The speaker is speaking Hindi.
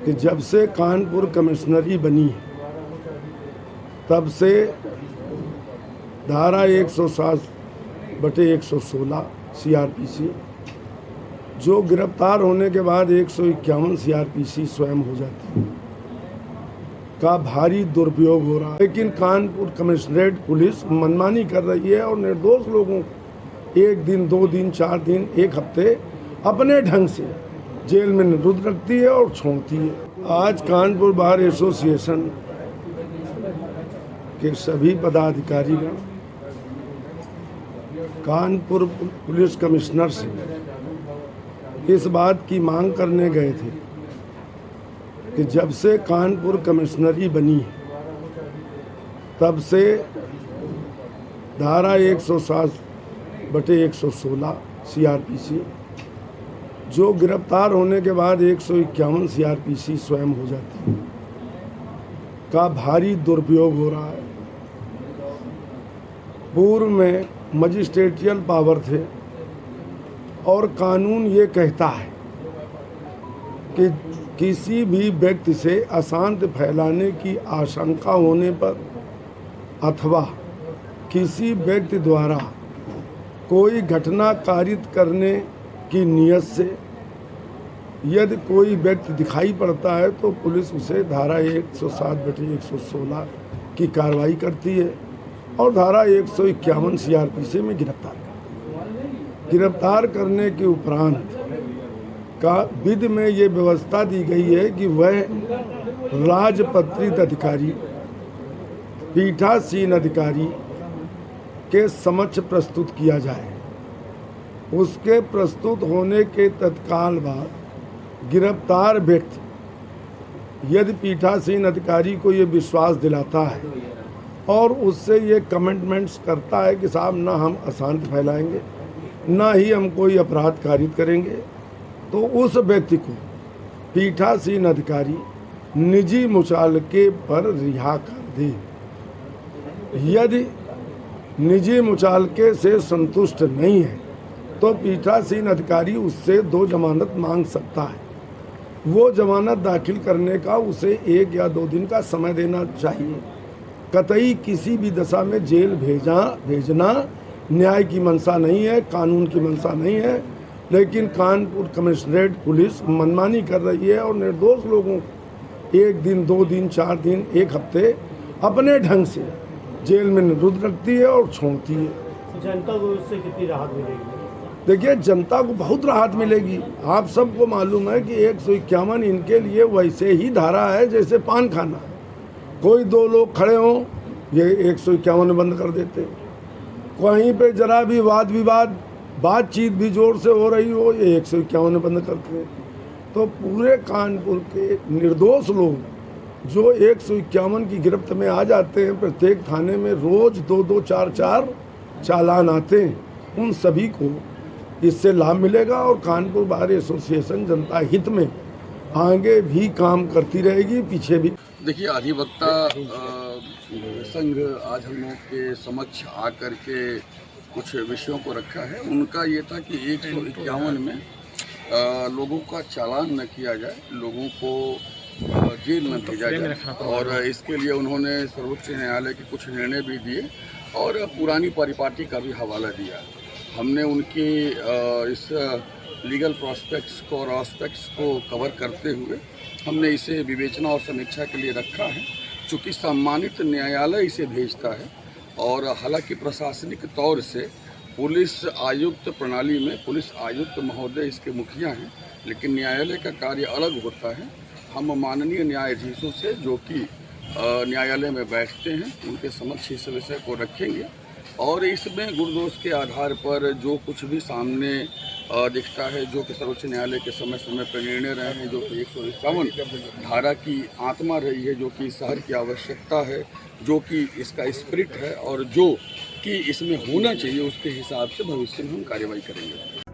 कि जब से कानपुर कमिश्नरी बनी है तब से धारा 107/116 CRPC जो गिरफ्तार होने के बाद 151 CRPC स्वयं हो जाती है का भारी दुरुपयोग हो रहा है। लेकिन कानपुर कमिश्नरेट पुलिस मनमानी कर रही है और निर्दोष लोगों को 1 दिन 2 दिन 4 दिन 1 हफ्ते अपने ढंग से जेल में निरुद्ध रखती है और छोड़ती है। आज कानपुर बार एसोसिएशन के सभी पदाधिकारीगण कानपुर पुलिस कमिश्नर से इस बात की मांग करने गए थे कि जब से कानपुर कमिश्नरी बनी है तब से धारा 107/116 CRPC जो गिरफ्तार होने के बाद 151 CRPC स्वयं हो जाती है का भारी दुरुपयोग हो रहा है। पूर्व में मजिस्ट्रेटियल पावर थे और कानून ये कहता है कि किसी भी व्यक्ति से अशांति फैलाने की आशंका होने पर अथवा किसी व्यक्ति द्वारा कोई घटना कारित करने की नियत से यदि कोई व्यक्ति दिखाई पड़ता है तो पुलिस उसे धारा 107/116 की कार्रवाई करती है और धारा 151 CRPC में गिरफ्तार करने के उपरांत का विधि में ये व्यवस्था दी गई है कि वह राजपत्रित अधिकारी पीठासीन अधिकारी के समक्ष प्रस्तुत किया जाए। उसके प्रस्तुत होने के तत्काल बाद गिरफ्तार व्यक्ति यदि पीठासीन अधिकारी को ये विश्वास दिलाता है और उससे ये कमिटमेंट्स करता है कि साहब ना हम अशांति फैलाएंगे ना ही हम कोई अपराध कारित करेंगे, तो उस व्यक्ति को पीठासीन अधिकारी निजी मुचालके पर रिहा कर दे। यदि निजी मुचालके से संतुष्ट नहीं है तो पीठासीन अधिकारी उससे 2 जमानत मांग सकता है। वो जमानत दाखिल करने का उसे 1 या 2 दिन का समय देना चाहिए। कतई किसी भी दशा में जेल भेजना न्याय की मंशा नहीं है, कानून की मंशा नहीं है। लेकिन कानपुर कमिश्नरेट पुलिस मनमानी कर रही है और निर्दोष लोगों को 1 दिन 2 दिन 4 दिन 1 हफ्ते अपने ढंग से जेल में निरुद्ध रखती है और छोड़ती है। जनता को इससे कितनी राहत मिलेगी? देखिए, जनता को बहुत राहत मिलेगी। आप सबको मालूम है कि 151 इनके लिए वैसे ही धारा है जैसे पान खाना। कोई 2 लोग खड़े हों ये 151 बंद कर देते, कहीं पे जरा भी वाद विवाद बातचीत भी जोर से हो रही हो ये 151 बंद करते हैं। तो पूरे कानपुर के निर्दोष लोग जो 151 की गिरफ्त में आ जाते हैं, प्रत्येक थाने में रोज 2-2 4-4 चालान आते हैं, उन सभी को इससे लाभ मिलेगा और कानपुर बार एसोसिएशन जनता हित में आगे भी काम करती रहेगी, पीछे भी। देखिए, अधिवक्ता संघ आज हम लोग के समक्ष आकर के कुछ विषयों को रखा है। उनका ये था कि 151 में लोगों का चालान न किया जाए, लोगों को जेल न भेजा जाए और इसके लिए उन्होंने सर्वोच्च न्यायालय के कुछ निर्णय भी दिए और पुरानी परिपाटी का भी हवाला दिया। हमने उनके इस लीगल प्रोस्पेक्ट्स को और एस्पेक्ट्स को कवर करते हुए हमने इसे विवेचना और समीक्षा के लिए रखा है। चूँकि सम्मानित न्यायालय इसे भेजता है और हालांकि प्रशासनिक तौर से पुलिस आयुक्त प्रणाली में पुलिस आयुक्त महोदय इसके मुखिया हैं, लेकिन न्यायालय का कार्य अलग होता है। हम माननीय न्यायाधीशों से जो कि न्यायालय में बैठते हैं उनके समक्ष इस विषय को रखेंगे और इसमें गुणदोष के आधार पर जो कुछ भी सामने दिखता है, जो कि सर्वोच्च न्यायालय के समय समय पर निर्णय रहे हैं, जो कि 151 धारा की आत्मा रही है, जो कि शहर की आवश्यकता है, जो कि इसका स्पिरिट है और जो कि इसमें होना चाहिए, उसके हिसाब से भविष्य में हम कार्रवाई करेंगे।